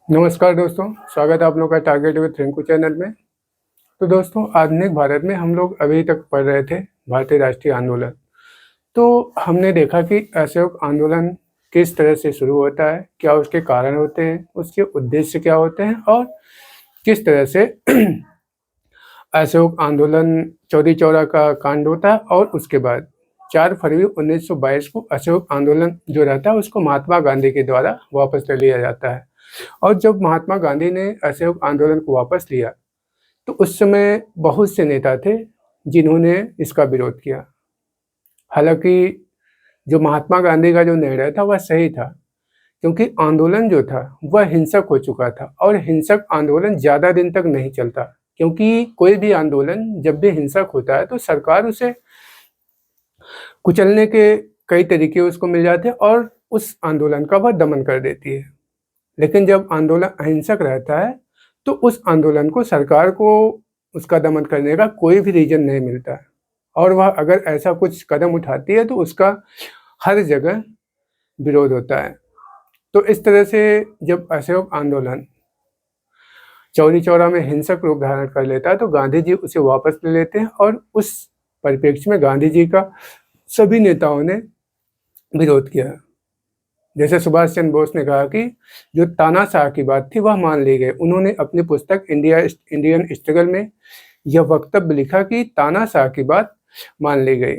नमस्कार दोस्तों, स्वागत है आप लोगों का टारगेट विद रिंकू चैनल में। तो दोस्तों, आधुनिक भारत में हम लोग अभी तक पढ़ रहे थे भारतीय राष्ट्रीय आंदोलन। तो हमने देखा कि असहयोग आंदोलन किस तरह से शुरू होता है, क्या उसके कारण होते हैं, उसके उद्देश्य क्या होते हैं और किस तरह से असहयोग आंदोलन चौरी चौरा का कांड होता है। और उसके बाद 4 फरवरी 1922 को असहयोग आंदोलन जो रहता है उसको महात्मा गांधी के द्वारा वापस ले लिया जाता है। और जब महात्मा गांधी ने असहयोग आंदोलन को वापस लिया तो उस समय बहुत से नेता थे जिन्होंने इसका विरोध किया। हालांकि जो महात्मा गांधी का जो निर्णय था वह सही था, क्योंकि आंदोलन जो था वह हिंसक हो चुका था और हिंसक आंदोलन ज़्यादा दिन तक नहीं चलता, क्योंकि कोई भी आंदोलन जब भी हिंसक होता है तो सरकार उसे कुचलने के कई तरीके उसको मिल जाते हैं और उस आंदोलन का वह दमन कर देती है। लेकिन जब आंदोलन अहिंसक रहता है तो उस आंदोलन को सरकार को उसका दमन करने का कोई भी रीजन नहीं मिलता है, और वह अगर ऐसा कुछ कदम उठाती है तो उसका हर जगह विरोध होता है। तो इस तरह से जब असहयोग आंदोलन चौरी चौरा में हिंसक रूप धारण कर लेता है तो गांधी जी उसे वापस ले लेते हैं, और उस परिप्रेक्ष्य में गांधी जी का सभी नेताओं ने विरोध किया। जैसे सुभाष चंद्र बोस ने कहा कि जो तानाशाह की बात थी वह मान ली गई। उन्होंने अपनी पुस्तक इंडियन स्ट्रगल में यह वक्तव्य लिखा कि तानाशाह की बात मान ली गई।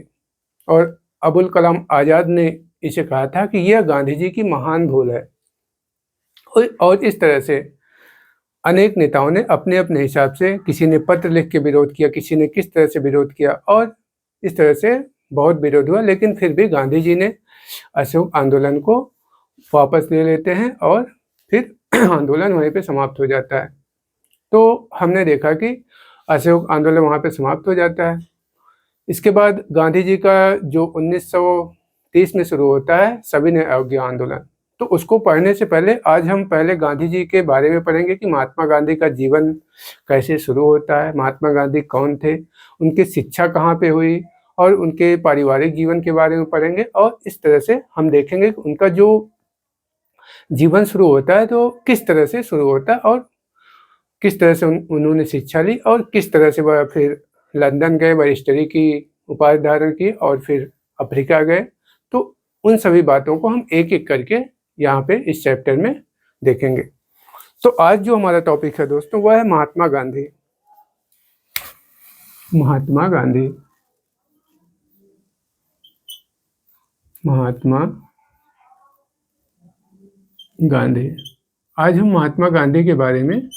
और अबुल कलाम आज़ाद ने इसे कहा था कि यह गांधी जी की महान भूल है। और इस तरह से अनेक नेताओं ने अपने अपने हिसाब से, किसी ने पत्र लिख के विरोध किया, किसी ने किस तरह से विरोध किया, और इस तरह से बहुत विरोध हुआ। लेकिन फिर भी गांधी जी ने असहयोग आंदोलन को वापस ले लेते हैं और फिर आंदोलन वहीं पे समाप्त हो जाता है। तो हमने देखा कि असहयोग आंदोलन वहाँ पे समाप्त हो जाता है। इसके बाद गांधी जी का जो 1930 में शुरू होता है सविनय अवज्ञा आंदोलन। तो उसको पढ़ने से पहले आज हम पहले गांधी जी के बारे में पढ़ेंगे कि महात्मा गांधी का जीवन कैसे शुरू होता है, महात्मा गांधी कौन थे, उनकी शिक्षा कहाँ पे हुई, और उनके पारिवारिक जीवन के बारे में पढ़ेंगे। और इस तरह से हम देखेंगे कि उनका जो जीवन शुरू होता है तो किस तरह से शुरू होता है, और किस तरह से उन्होंने शिक्षा ली, और किस तरह से वह फिर लंदन गए, बैरिस्टरी की उपाधि धारण की, और फिर अफ्रीका गए। तो उन सभी बातों को हम एक एक करके यहाँ पे इस चैप्टर में देखेंगे। तो आज जो हमारा टॉपिक है दोस्तों वह है महात्मा गांधी। महात्मा गांधी, महात्मा गांधी। आज हम महात्मा गांधी के बारे में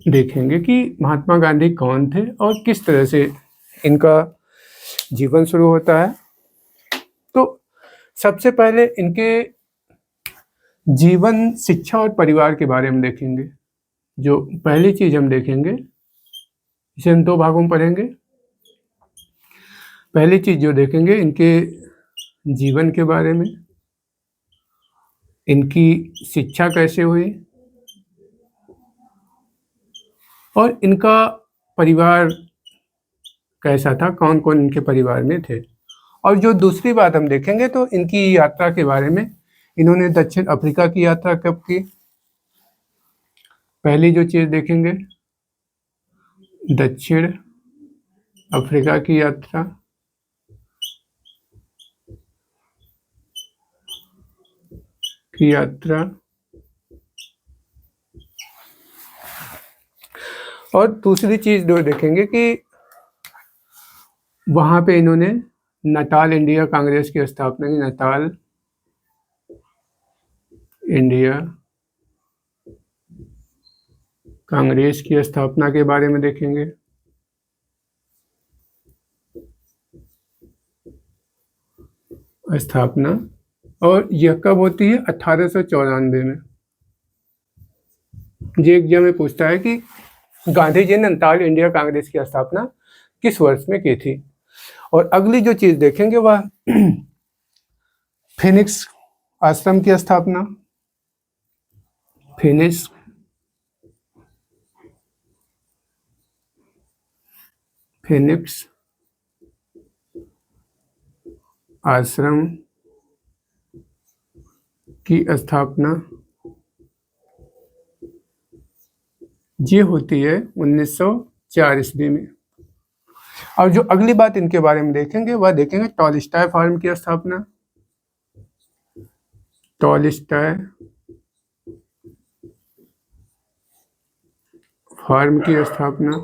देखेंगे कि महात्मा गांधी कौन थे और किस तरह से इनका जीवन शुरू होता है। तो सबसे पहले इनके जीवन, शिक्षा और परिवार के बारे में देखेंगे। जो पहली चीज हम देखेंगे, इसे हम 2 भागों में पढ़ेंगे। पहली चीज जो देखेंगे इनके जीवन के बारे में, इनकी शिक्षा कैसे हुई, और इनका परिवार कैसा था, कौन कौन इनके परिवार में थे। और जो दूसरी बात हम देखेंगे तो इनकी यात्रा के बारे में, इन्होंने दक्षिण अफ्रीका की यात्रा कब की। पहली जो चीज देखेंगे, दक्षिण अफ्रीका की यात्रा। और दूसरी चीज जो देखेंगे कि वहां पे इन्होंने नटाल इंडिया कांग्रेस की स्थापना की। नटाल इंडिया कांग्रेस की स्थापना के बारे में देखेंगे। स्थापना, और यह कब होती है, 1894 में। ये एग्जाम में पूछता है कि गांधी जी ने नटाल इंडिया कांग्रेस की स्थापना किस वर्ष में की थी। और अगली जो चीज देखेंगे वह फिनिक्स आश्रम की स्थापना। फिनिक्स आश्रम की स्थापना ये होती है 1904 ईस्वी में। और जो अगली बात इनके बारे में देखेंगे वह देखेंगे टॉलस्टॉय फार्म की स्थापना। टॉलस्टॉय फार्म की स्थापना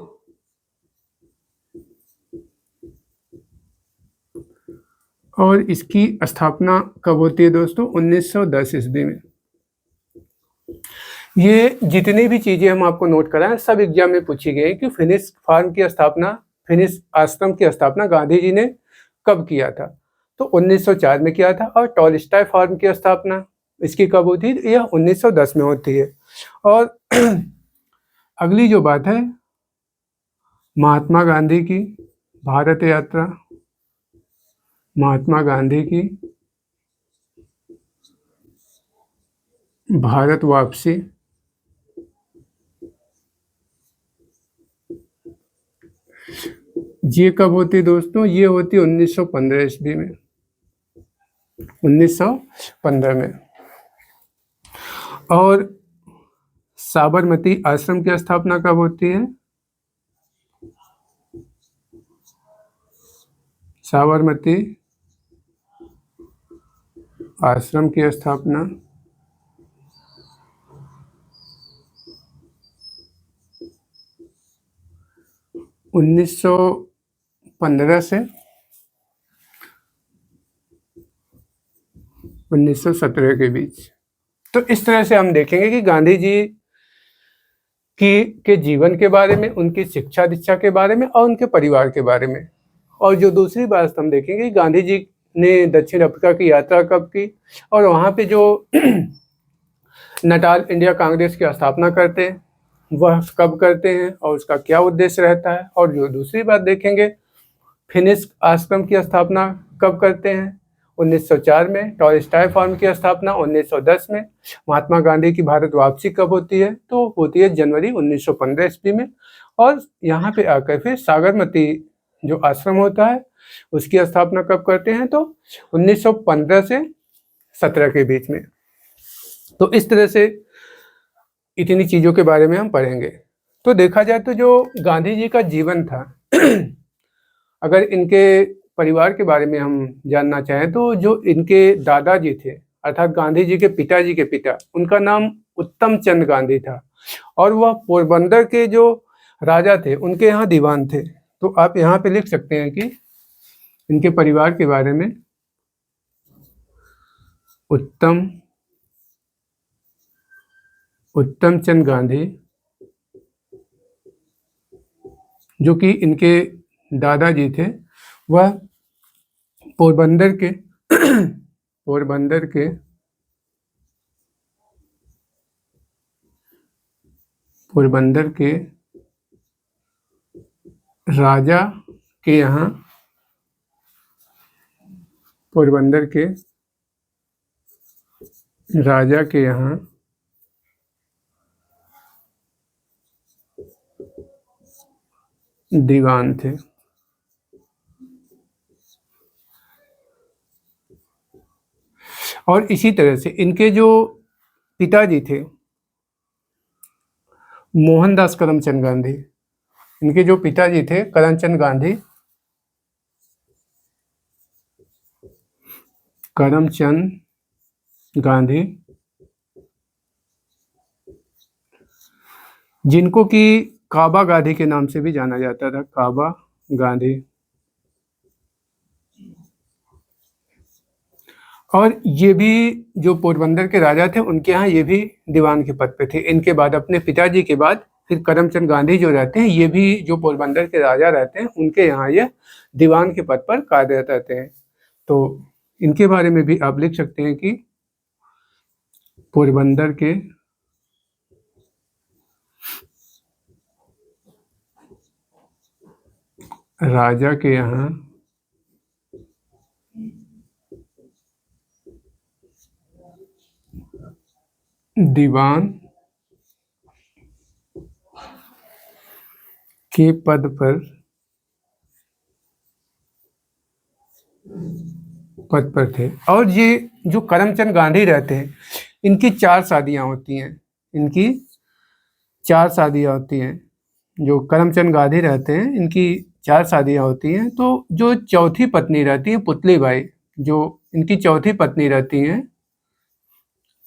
और इसकी स्थापना कब होती है दोस्तों? 1910 ईस्वी में। ये जितनी भी चीजें हम आपको नोट कराएं सब एग्जाम में पूछी गई कि फिनिक्स फार्म की स्थापना, फिनिक्स आश्रम की स्थापना गांधी जी ने कब किया था? तो 1904 में किया था। और टॉलस्टॉय फार्म की स्थापना इसकी कब होती है? यह 1910 में होती है। और अगली जो बात है महात्मा गांधी की भारत यात्रा, महात्मा गांधी की भारत वापसी ये कब होती है दोस्तों? ये होती है 1915 ईस्वी में। 1915 में। और साबरमती आश्रम की स्थापना कब होती है? साबरमती आश्रम की स्थापना 1915 से 1917 के बीच। तो इस तरह से हम देखेंगे कि गांधी जी के जीवन के बारे में, उनकी शिक्षा दीक्षा के बारे में और उनके परिवार के बारे में। और जो दूसरी बात हम देखेंगे गांधी जी ने दक्षिण अफ्रीका की यात्रा कब की और वहाँ पे जो नटाल इंडिया कांग्रेस की स्थापना करते हैं वह कब करते हैं और उसका क्या उद्देश्य रहता है। और जो दूसरी बात देखेंगे फिनिक्स आश्रम की स्थापना कब करते हैं? 1904 में। टॉलस्टॉय फार्म की स्थापना 1910 में। महात्मा गांधी की भारत वापसी कब होती है? तो होती है जनवरी 1915 ईस्वी में। और यहाँ पे आकर फिर साबरमती जो आश्रम होता है उसकी स्थापना कब करते हैं? तो 1915 से 17 के बीच में। तो इस तरह से इतनी चीज़ों के बारे में हम पढ़ेंगे। तो देखा जाए तो जो गांधी जी का जीवन था अगर इनके परिवार के बारे में हम जानना चाहें तो जो इनके दादाजी थे अर्थात गांधी जी के पिताजी के पिता, उनका नाम उत्तम चंद गांधी था और वह पोरबंदर के जो राजा थे उनके यहाँ दीवान थे। तो आप यहाँ पे लिख सकते हैं कि इनके परिवार के बारे में उत्तम चंद गांधी जो कि इनके दादाजी थे वह पोरबंदर के राजा के यहाँ पोरबंदर के राजा के यहाँ दीवान थे। और इसी तरह से इनके जो पिताजी थे मोहनदास करमचंद गांधी, इनके जो पिताजी थे करमचंद गांधी जिनको कि काबा गांधी के नाम से भी जाना जाता था, काबा गांधी। और ये भी जो पोरबंदर के राजा थे उनके यहाँ ये भी दीवान के पद पे थे। इनके बाद अपने पिताजी के बाद फिर करमचंद गांधी जो रहते हैं ये भी जो पोरबंदर के राजा रहते हैं उनके यहाँ ये दीवान के पद पर कार्यरत रहते हैं। तो इनके बारे में भी आप लिख सकते हैं कि पोरबंदर के राजा के यहाँ दीवान के पद पर पद पर थे। और ये जो करमचंद गांधी रहते हैं, इनकी 4 शादियां होती हैं, इनकी 4 शादियां होती हैं। जो करमचंद गांधी रहते हैं, इनकी 4 शादियां होती हैं। तो जो चौथी पत्नी रहती है पुतली बाई, जो इनकी चौथी पत्नी रहती हैं,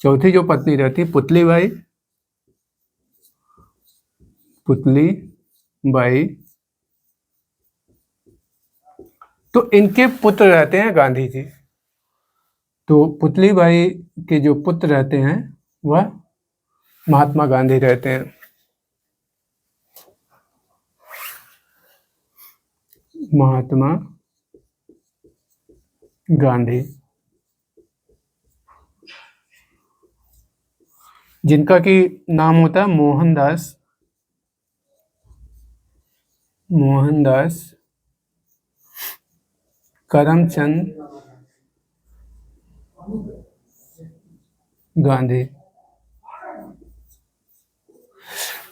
चौथी जो पत्नी रहती है पुतली बाई, पुतली बाई, तो इनके पुत्र रहते हैं गांधी जी। तो पुतली बाई के जो पुत्र रहते हैं वह महात्मा गांधी रहते हैं। महात्मा गांधी, जिनका कि नाम होता है मोहनदास, मोहनदास करमचंद गांधी।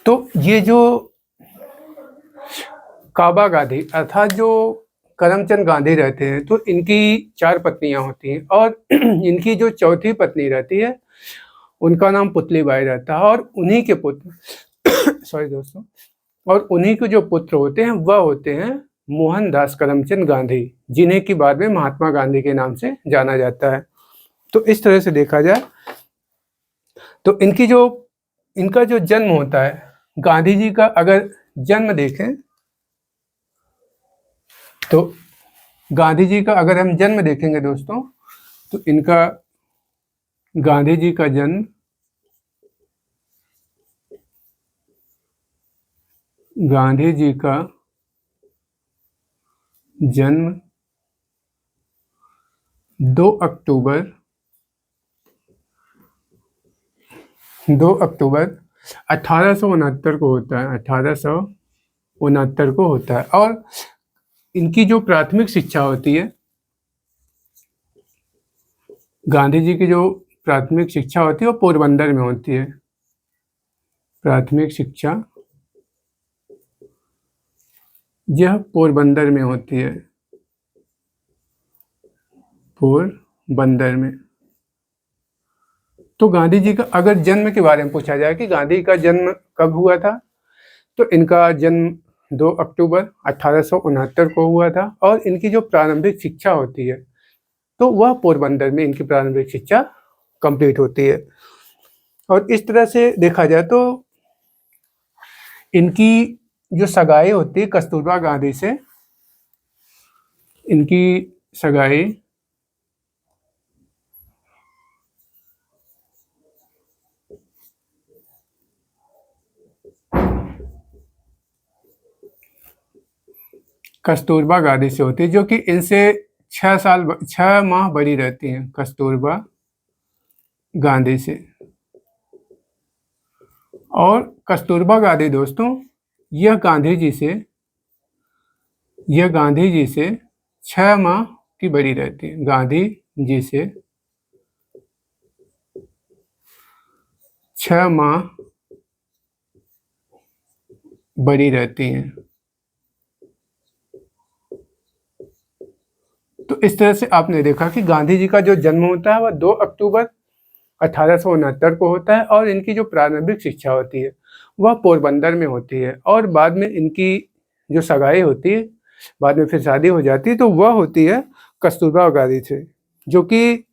तो ये जो काबा गांधी अर्थात जो करमचंद गांधी रहते हैं, तो इनकी 4 पत्नियां होती हैं। और इनकी जो चौथी पत्नी रहती है उनका नाम पुतली बाई रहता है। और उन्हीं के पुत्र सॉरी दोस्तों, और उन्हीं के जो पुत्र होते हैं वह होते हैं मोहनदास करमचंद गांधी, जिन्हें की बाद में महात्मा गांधी के नाम से जाना जाता है। तो इस तरह से देखा जाए तो इनका जो जन्म होता है, गांधी जी का अगर जन्म देखें तो गांधी जी का अगर हम जन्म देखेंगे दोस्तों, तो इनका गांधी जी का जन्म गांधी जी का जन्म 2 अक्टूबर 1869 को होता है, 1869 को होता है। और इनकी जो प्राथमिक शिक्षा होती है, गांधी जी की जो प्राथमिक शिक्षा होती है वो पोरबंदर में होती है। प्राथमिक शिक्षा यह पोरबंदर में होती है, पोरबंदर में। तो गांधी जी का अगर जन्म के बारे में पूछा जाए कि गांधी का जन्म कब हुआ था, तो इनका जन्म 2 अक्टूबर 1869 को हुआ था। और इनकी जो प्रारंभिक शिक्षा होती है तो वह पोरबंदर में इनकी प्रारंभिक शिक्षा कंप्लीट होती है। और इस तरह से देखा जाए तो इनकी जो सगाई होती है कस्तूरबा गांधी से, इनकी सगाई कस्तूरबा गांधी से होती है, जो कि इनसे 6 माह बड़ी रहती हैं, कस्तूरबा गांधी से। और कस्तूरबा गांधी दोस्तों यह गांधी जी से 6 माह की बड़ी रहती है, गांधी जी से 6 माह बड़ी रहती हैं। तो इस तरह से आपने देखा कि गांधी जी का जो जन्म होता है वह 2 अक्टूबर 1869 को होता है। और इनकी जो प्रारंभिक शिक्षा होती है वह पोरबंदर में होती है। और बाद में इनकी जो सगाई होती है, बाद में फिर शादी हो जाती है, तो वह होती है कस्तूरबा गांधी से, जो कि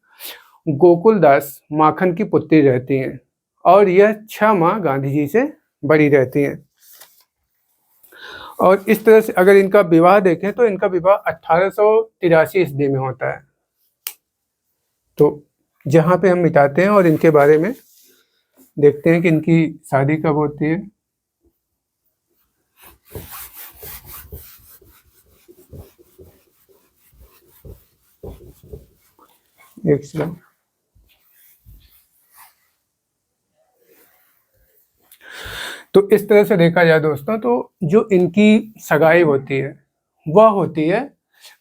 गोकुल दास माखन की पुत्री रहती हैं। और यह 6 माह गांधी जी से बड़ी रहती हैं। और इस तरह से अगर इनका विवाह देखें तो इनका विवाह 1883 ईस्वी में होता है। तो जहाँ पे हम मिटाते हैं और इनके बारे में देखते हैं कि इनकी शादी कब होती है। एक सेकंड। तो इस तरह से देखा जाए दोस्तों, तो जो इनकी सगाई होती है वह होती है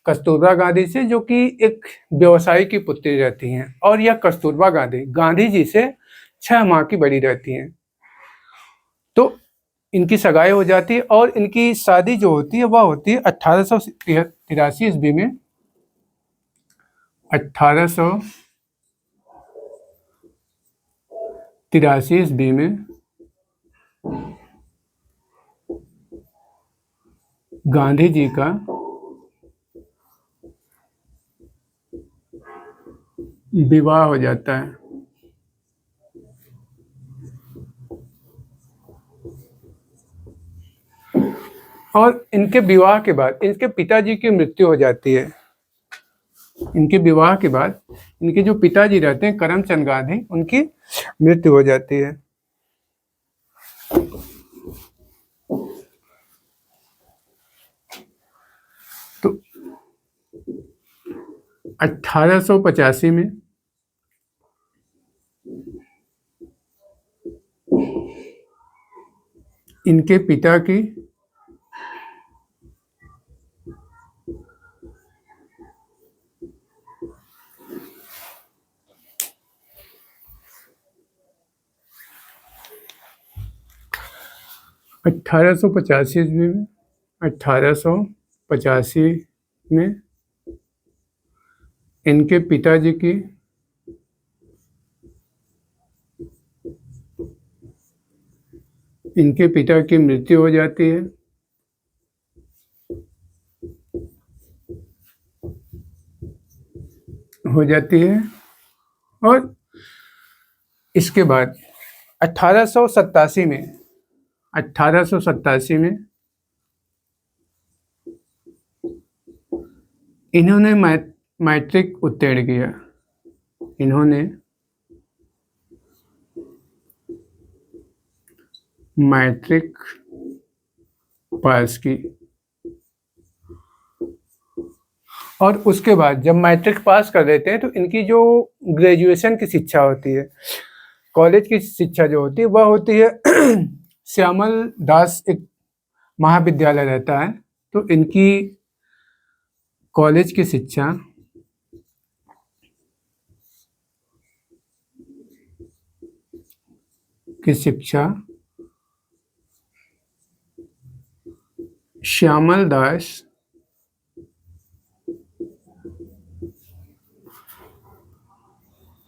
कस्तूरबा गांधी से, जो कि एक व्यवसायी की पुत्री रहती हैं। और यह कस्तूरबा गांधी गांधी जी से 6 माह की बड़ी रहती हैं। तो इनकी सगाई हो जाती है और इनकी शादी जो होती है वह होती है 1883 ईस्वी में 1883 ईस्वी में गांधी जी का विवाह हो जाता है। और इनके विवाह के बाद इनके पिताजी की मृत्यु हो जाती है। इनके विवाह के बाद इनके जो पिताजी रहते हैं करमचंद गांधी, उनकी मृत्यु हो जाती है। तो 1885 में इनके पिता की 1885 में इनके पिताजी की मृत्यु हो जाती है। और इसके बाद 1887 में इन्होंने मैट्रिक उत्तीर्ण किया। इन्होंने मैट्रिक पास की। और उसके बाद जब मैट्रिक पास कर देते हैं तो इनकी जो ग्रेजुएशन की शिक्षा होती है, कॉलेज की शिक्षा जो होती है, वह होती है श्यामल दास एक महाविद्यालय रहता है। तो इनकी कॉलेज की शिक्षा श्यामल दास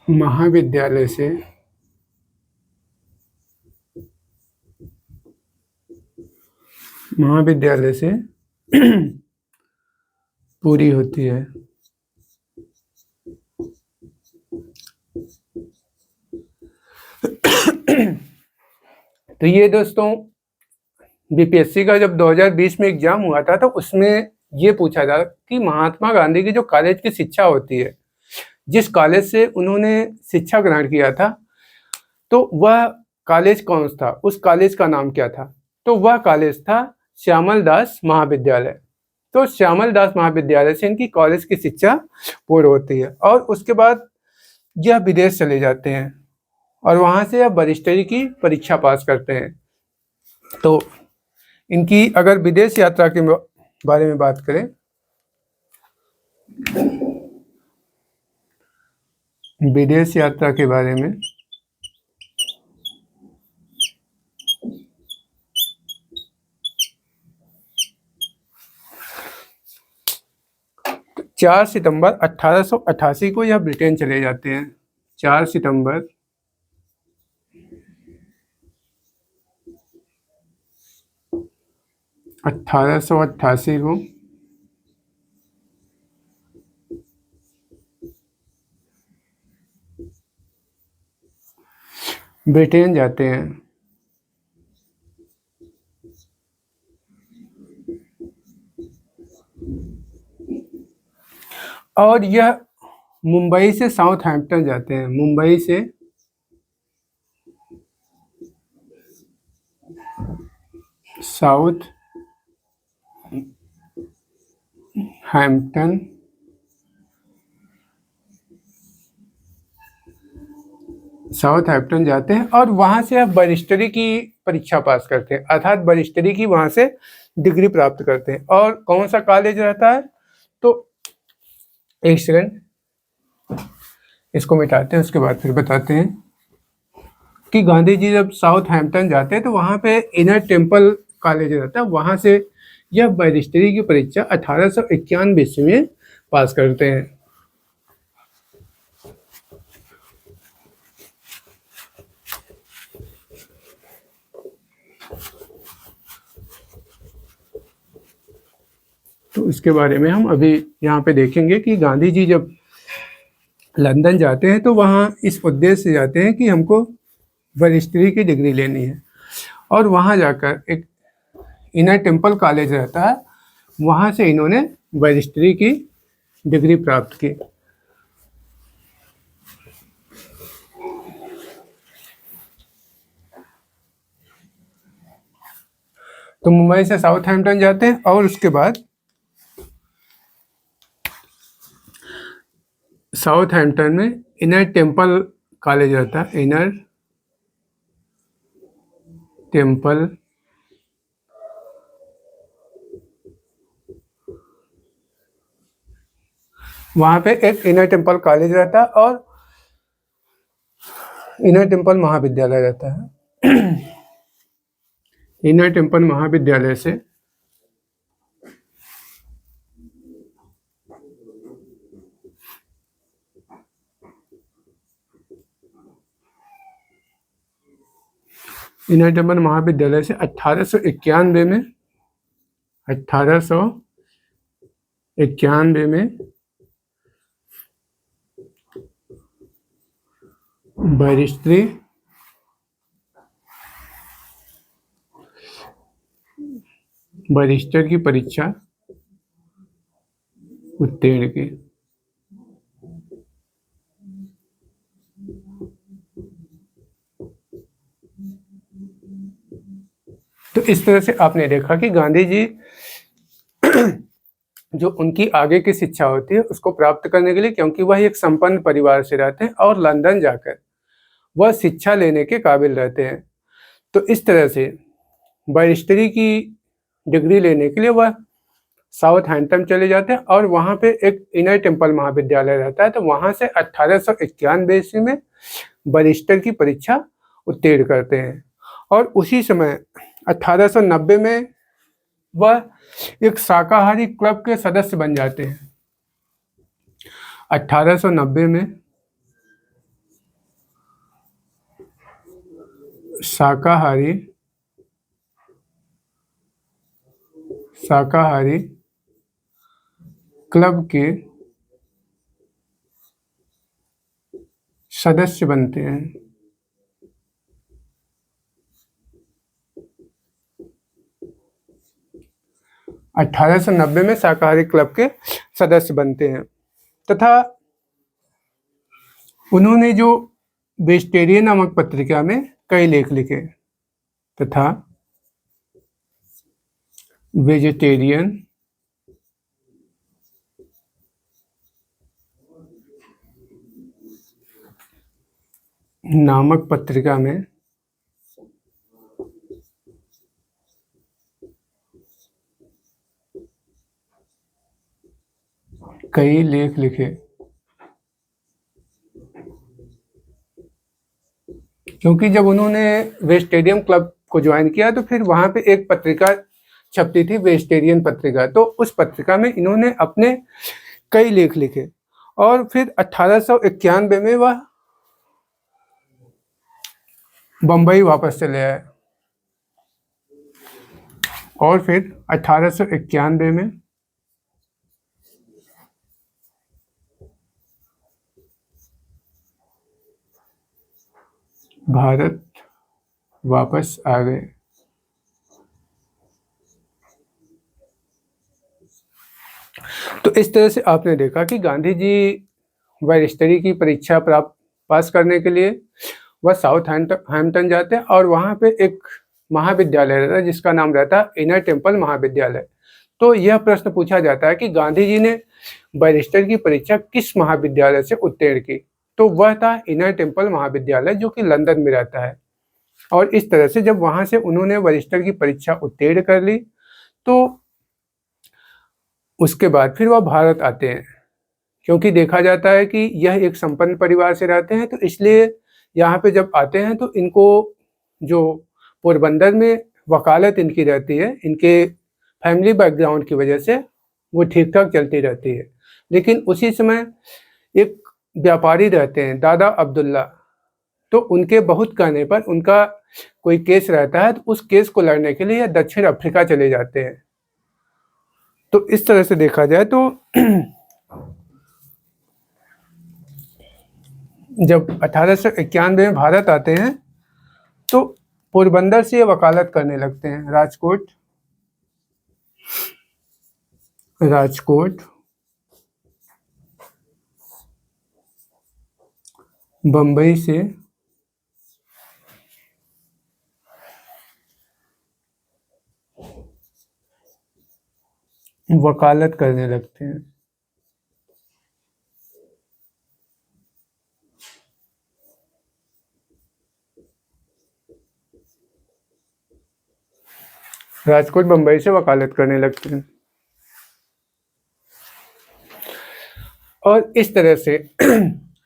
महाविद्यालय से पूरी होती है। तो ये दोस्तों बीपीएससी का जब 2020 में एग्जाम हुआ था तो उसमें ये पूछा था कि महात्मा गांधी की जो कॉलेज की शिक्षा होती है, जिस कॉलेज से उन्होंने शिक्षा ग्रहण किया था, तो वह कॉलेज कौन था, उस कॉलेज का नाम क्या था? तो वह कॉलेज था श्यामल दास महाविद्यालय। तो श्यामल दास महाविद्यालय से इनकी कॉलेज की शिक्षा पूर्ण होती है। और उसके बाद यह विदेश चले जाते हैं और वहाँ से यह बैरिस्टरी की परीक्षा पास करते हैं। तो इनकी अगर विदेश यात्रा के बारे में बात करें, विदेश यात्रा के बारे में, तो 4 सितंबर 1888 को यह ब्रिटेन चले जाते हैं। 4 सितंबर 1888 को ब्रिटेन जाते हैं। और यह मुंबई से साउथहैम्पटन जाते हैं। मुंबई से साउथहैम्पटन जाते हैं और वहाँ से आप बैरिस्टरी की परीक्षा पास करते हैं, अर्थात बैरिस्टरी की वहाँ से डिग्री प्राप्त करते हैं। और कौन सा कॉलेज रहता है? तो एक सेकंड, इसको मिटाते हैं, उसके बाद फिर बताते हैं कि गांधी जी जब साउथहैम्पटन जाते हैं तो वहाँ पे इनर टेम्पल कॉलेज रहता है, वहाँ से यह बैरिस्टरी की परीक्षा 1891 ईस्वी में पास करते हैं। तो इसके बारे में हम अभी यहाँ पे देखेंगे कि गांधी जी जब लंदन जाते हैं तो वहाँ इस उद्देश्य से जाते हैं कि हमको बैरिस्टरी की डिग्री लेनी है, और वहाँ जाकर एक इनर टेम्पल कॉलेज रहता है, वहाँ से इन्होंने बैरिस्टरी की डिग्री प्राप्त की। तो मुंबई से साउथहैम्पटन जाते हैं और उसके बाद साउथहैम्पटन में इनर टेम्पल कॉलेज रहता है, इनर टेम्पल वहाँ पे एक इनर टेम्पल कॉलेज रहता है और इनर टेम्पल महाविद्यालय रहता है। इनर टेम्पल महाविद्यालय से इनर टेम्पल महाविद्यालय से 1891 में बैरिस्टरी बैरिस्टर की परीक्षा उत्तीर्ण की। तो इस तरह से आपने देखा कि गांधी जी जो उनकी आगे की शिक्षा होती है उसको प्राप्त करने के लिए, क्योंकि वह एक संपन्न परिवार से रहते हैं और लंदन जाकर वह शिक्षा लेने के काबिल रहते हैं, तो इस तरह से बैरिस्टरी की डिग्री लेने के लिए वह साउथहैम्पटन चले जाते हैं और वहाँ पे एक इनर टेम्पल महाविद्यालय रहता है, तो वहाँ से 1891 ईस्वी में बैरिस्टर की परीक्षा उत्तीर्ण करते हैं। और उसी समय 1890 में वह एक शाकाहारी क्लब के सदस्य बन जाते हैं। 1890 में शाकाहारी क्लब के सदस्य बनते हैं। 1890 में शाकाहारी क्लब के सदस्य बनते हैं तथा उन्होंने जो वेजिटेरियन नामक पत्रिका में कई लेख लिखे तथा वेजिटेरियन नामक पत्रिका में कई लेख लिखे, क्योंकि जब उन्होंने वेजिटेरियन क्लब को ज्वाइन किया तो फिर वहाँ पे एक पत्रिका छपती थी, वेजिटेरियन पत्रिका, तो उस पत्रिका में इन्होंने अपने कई लेख लिखे और फिर 1891 में वह बम्बई वापस चले आए और फिर 1891 में भारत वापस आ गए। तो इस तरह से आपने देखा कि गांधी जी बैरिस्टरी की परीक्षा पास करने के लिए वह साउथहैम्पटन जाते हैं और वहाँ पे एक महाविद्यालय रहता है जिसका नाम रहता है इनर टेम्पल महाविद्यालय। तो यह प्रश्न पूछा जाता है कि गांधी जी ने बैरिस्टर की परीक्षा किस महाविद्यालय से उत्तीर्ण की, तो वह था इनर टेम्पल महाविद्यालय जो कि लंदन में रहता है। और इस तरह से जब वहाँ से उन्होंने बैरिस्टर की परीक्षा उत्तीर्ण कर ली तो उसके बाद फिर वह भारत आते हैं, क्योंकि देखा जाता है कि यह एक संपन्न परिवार से रहते हैं, तो इसलिए यहाँ पे जब आते हैं तो इनको जो पोरबंदर में वकालत इनकी रहती है, इनके फैमिली बैकग्राउंड की वजह से वो ठीक ठाक चलती रहती है। लेकिन उसी समय एक व्यापारी रहते हैं दादा अब्दुल्ला, तो उनके बहुत कहने पर उनका कोई केस रहता है तो उस केस को लड़ने के लिए दक्षिण अफ्रीका चले जाते हैं। तो इस तरह से देखा जाए तो जब 1891 में भारत आते हैं तो पोरबंदर से वकालत करने लगते हैं। राजकोट, बंबई से वकालत करने लगते हैं। राजकोट बंबई से वकालत करने लगते हैं और इस तरह से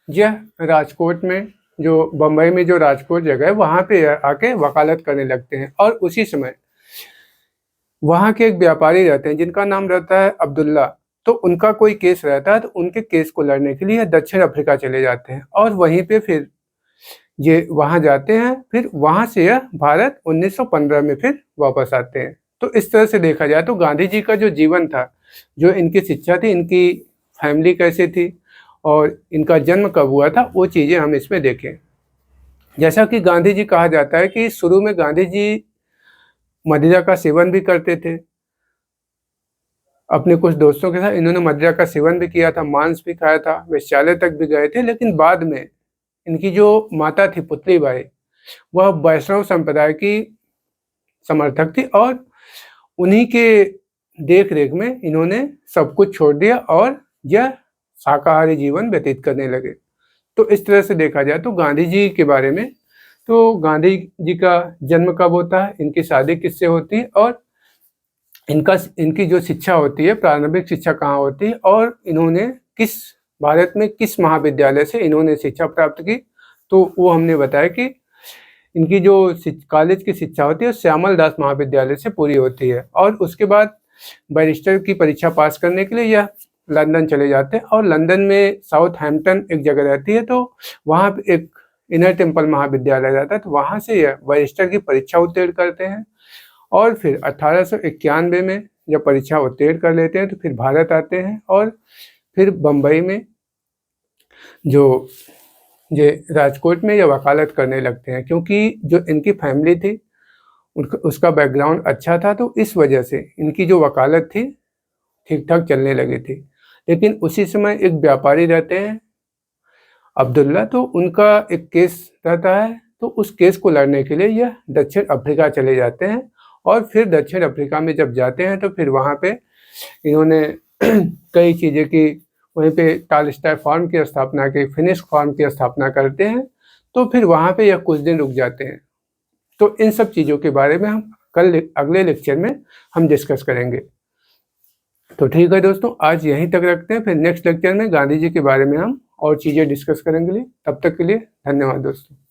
यह राजकोट में जो बंबई में जो राजकोट जगह है वहाँ पे आके वकालत करने लगते हैं। और उसी समय वहाँ के एक व्यापारी रहते हैं जिनका नाम रहता है अब्दुल्ला, तो उनका कोई केस रहता है तो उनके केस को लड़ने के लिए दक्षिण अफ्रीका चले जाते हैं और वहीं पे फिर ये वहाँ जाते हैं। फिर वहाँ से यह भारत 1915 में फिर वापस आते हैं। तो इस तरह से देखा जाए तो गांधी जी का जो जीवन था, जो इनकी शिक्षा थी, इनकी फैमिली कैसे थी और इनका जन्म कब हुआ था, वो चीज़ें हम इसमें देखें। जैसा कि गांधी जी कहा जाता है कि शुरू में गांधी जी मदिरा का सेवन भी करते थे। अपने कुछ दोस्तों के साथ इन्होंने मदिरा का सेवन भी किया था, मांस भी खाया था, वेश्यालय तक भी गए थे। लेकिन बाद में इनकी जो माता थी पुतली बाई, वह वैष्णव संप्रदाय की समर्थक थी और उन्हीं के देख रेख में इन्होंने सब कुछ छोड़ दिया और यह शाकाहारी जीवन व्यतीत करने लगे। तो इस तरह से देखा जाए तो गांधी जी के बारे में, तो गांधी जी का जन्म कब होता है, इनकी शादी किससे होती है और इनकी जो शिक्षा होती है, प्रारंभिक शिक्षा कहाँ होती है और इन्होंने भारत में किस महाविद्यालय से इन्होंने शिक्षा प्राप्त की, तो वो हमने बताया कि इनकी जो कॉलेज की शिक्षा होती है श्यामल दास महाविद्यालय से पूरी होती है। और उसके बाद बैरिस्टर की परीक्षा पास करने के लिए यह लंदन चले जाते हैं और लंदन में साउथहैम्पटन एक जगह रहती है, तो वहाँ पे एक इनर टेम्पल महाविद्यालय रहता है, तो वहाँ से यह बैरिस्टर की परीक्षा उत्तीर्ण करते हैं। और फिर 1891 में जब परीक्षा उत्तीर्ण कर लेते हैं तो फिर भारत आते हैं और फिर बम्बई में जो राजकोट में यह वकालत करने लगते हैं। क्योंकि जो इनकी फैमिली थी उसका बैकग्राउंड अच्छा था, तो इस वजह से इनकी जो वकालत थी ठीक ठाक चलने लगी थी। लेकिन उसी समय एक व्यापारी रहते हैं अब्दुल्ला, तो उनका एक केस रहता है, तो उस केस को लड़ने के लिए यह दक्षिण अफ्रीका चले जाते हैं। और फिर दक्षिण अफ्रीका में जब जाते हैं तो फिर वहाँ पे इन्होंने कई चीज़ें की, वहीं पे टालस्टॉय फार्म की स्थापना की, फिनिश फार्म की स्थापना करते हैं, तो फिर वहाँ पे यह कुछ दिन रुक जाते हैं। तो इन सब चीज़ों के बारे में हम कल अगले लेक्चर में हम डिस्कस करेंगे। तो ठीक है दोस्तों, आज यहीं तक रखते हैं, फिर नेक्स्ट लेक्चर में गांधी जी के बारे में हम और चीज़ें डिस्कस करेंगे। तब तक के लिए धन्यवाद दोस्तों।